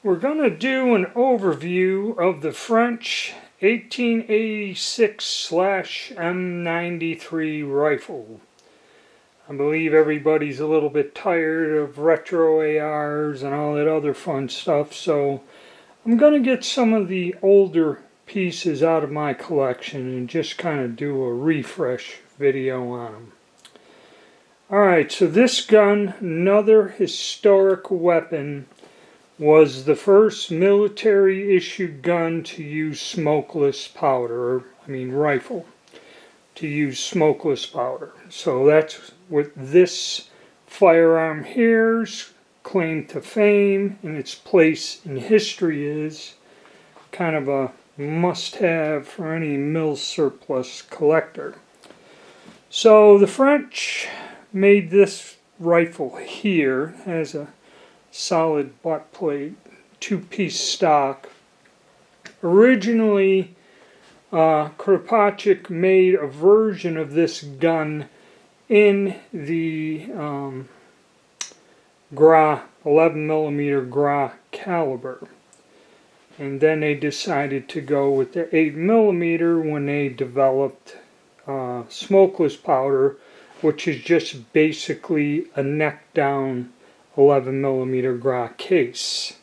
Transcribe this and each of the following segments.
We're going to do an overview of the French 1886/M93 rifle. I believe everybody's a little bit tired of retro ARs and all that other fun stuff, so I'm going to get some of the older pieces out of my collection and just kind of do a refresh video on them. Alright, so this gun, another historic weapon, was the first military issued gun to use smokeless powder, rifle, to use smokeless powder. So that's what this firearm here's claim to fame and its place in history is. Kind of a must-have for any mil surplus collector. So the French made this rifle here. It has a solid butt plate, two-piece stock. Originally, Kropatschek made a version of this gun in the Gras 11mm Gras caliber, and then they decided to go with the 8mm when they developed smokeless powder, which is just basically a neck down 11mm Gras case.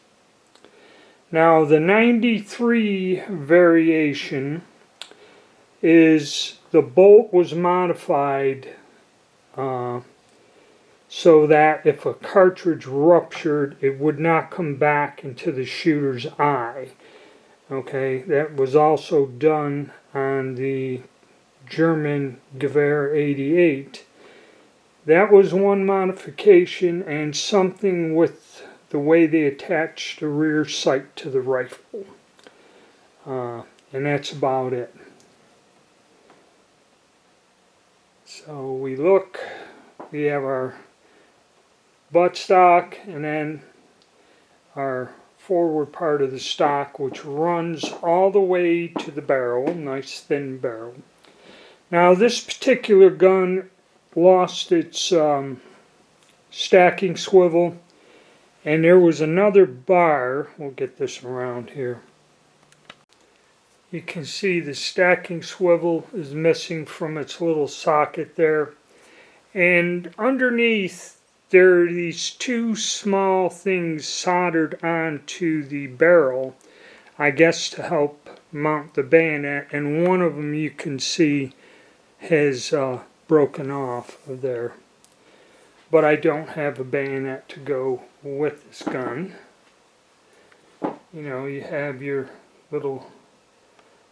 Now the 93 variation is the bolt was modified so that if a cartridge ruptured, it would not come back into the shooter's eye. Okay, that was also done on the German Gewehr 88. That was one modification, and something with the way they attached the rear sight to the rifle. And that's about it. So we have our buttstock and then our forward part of the stock, which runs all the way to the barrel, nice thin barrel. Now this particular gun lost its stacking swivel, and there was another bar. We'll get this around here. You can see the stacking swivel is missing from its little socket there, and underneath there are these two small things soldered onto the barrel, I guess to help mount the bayonet, and one of them you can see has broken off of there. But I don't have a bayonet to go with this gun. You know, you have your little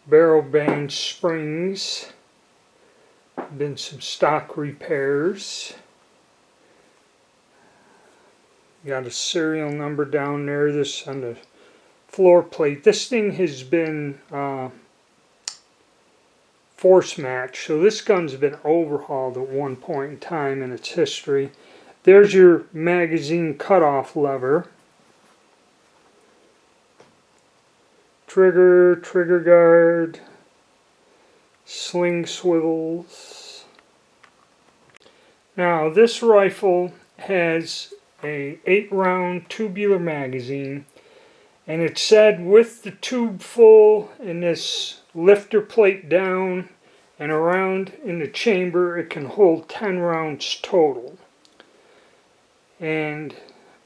barrel band springs. Been some stock repairs. Got a serial number down there. This on the floor plate. This thing has been force match, so this gun's been overhauled at one point in time in its history. There's your magazine cutoff lever, trigger guard, sling swivels. Now this rifle has a 8-round tubular magazine, and it said with the tube full and this lifter plate down and around in the chamber, it can hold 10 rounds total. And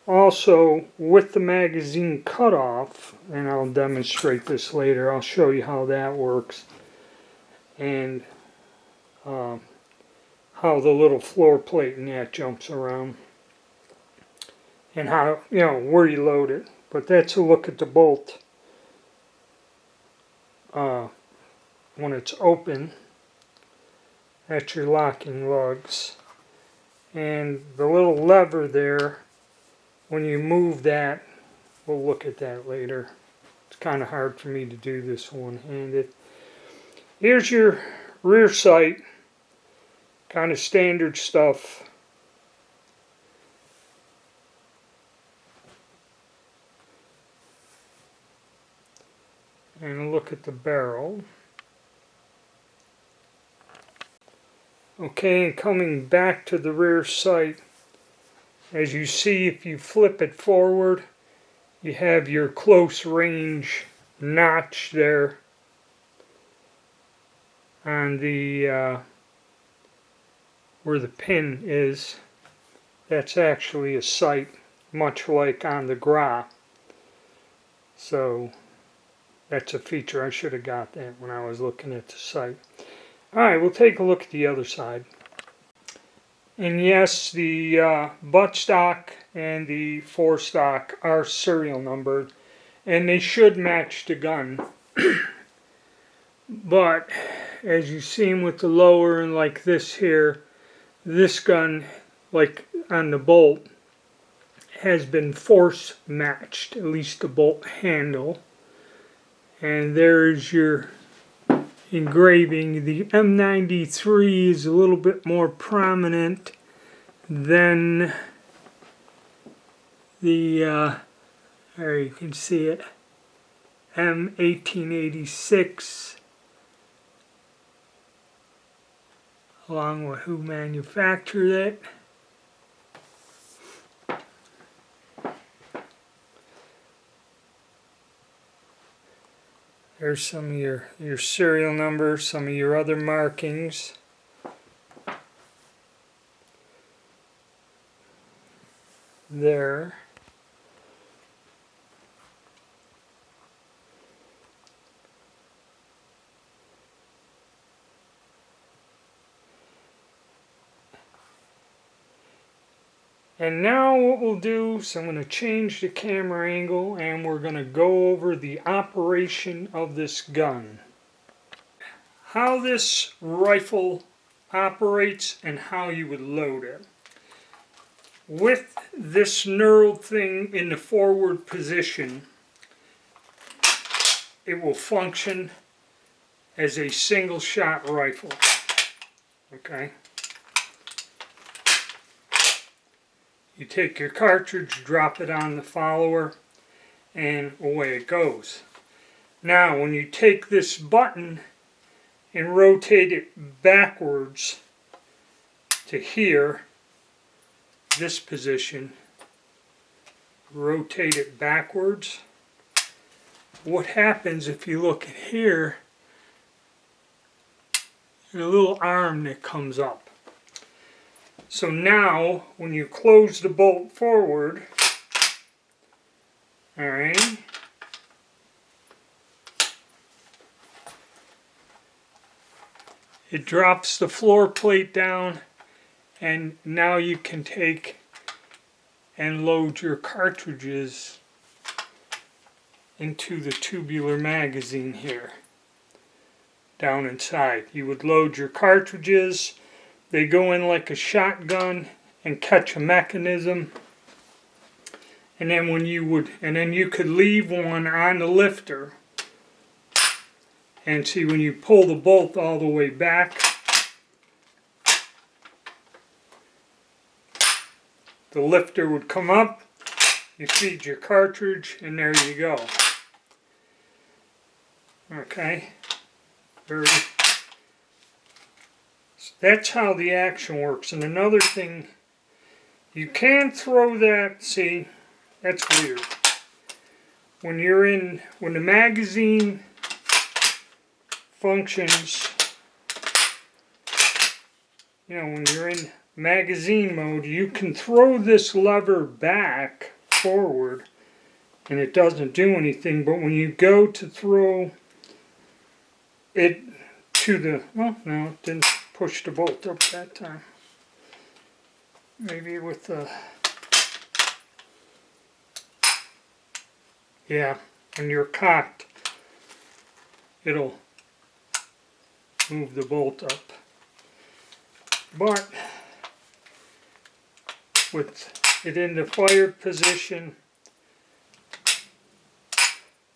also with the magazine cutoff, and I'll demonstrate this later, I'll show you how that works, and how the little floor plate in that jumps around, and how, where you load it. But that's a look at the bolt when it's open. That's your locking lugs, and the little lever there, when you move that, we'll look at that later. It's kind of hard for me to do this one-handed. Here's your rear sight, kind of standard stuff. And look at the barrel. Okay, and coming back to the rear sight, as you see, if you flip it forward, you have your close range notch there on the where the pin is. That's actually a sight, much like on the Gra. So that's a feature. I should have got that when I was looking at the sight. Alright, we'll take a look at the other side. And yes, the buttstock and the forestock are serial numbered, and they should match the gun. But as you've seen with the lower and like this here, this gun, like on the bolt, has been force matched, at least the bolt handle. And there's your engraving. The M93 is a little bit more prominent than the, there you can see it, M1886, along with who manufactured it. There's some of your serial number, some of your other markings. There. And now what we'll do is I'm going to change the camera angle and we're going to go over the operation of this gun. How this rifle operates and how you would load it. With this knurled thing in the forward position, it will function as a single shot rifle. Okay? You take your cartridge, drop it on the follower, and away it goes. Now, when you take this button and rotate it backwards to here, this position, rotate it backwards, what happens if you look at here, there's a little arm that comes up. So now, when you close the bolt forward, alright, it drops the floor plate down, and now you can take and load your cartridges into the tubular magazine here, down inside. You would load your cartridges. They go in like a shotgun and catch a mechanism, and then you could leave one on the lifter, and see when you pull the bolt all the way back, the lifter would come up, you feed your cartridge, and there you go. Okay, that's how the action works. And another thing, you can throw that, see, that's weird. When the magazine functions, when you're in magazine mode, you can throw this lever back, forward, and it doesn't do anything. But when you go to throw it to the, well, no, it didn't push the bolt up that time. Maybe with the, yeah, when you're cocked, it'll move the bolt up. But with it in the fired position,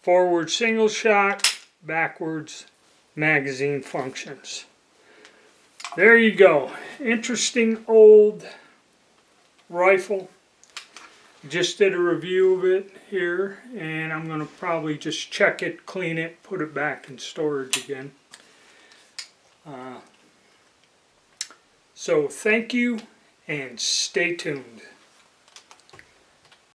forward single shot, backwards magazine functions. There you go. Interesting old rifle. Just did a review of it here, and I'm going to probably just check it, clean it, put it back in storage again. So thank you, and stay tuned.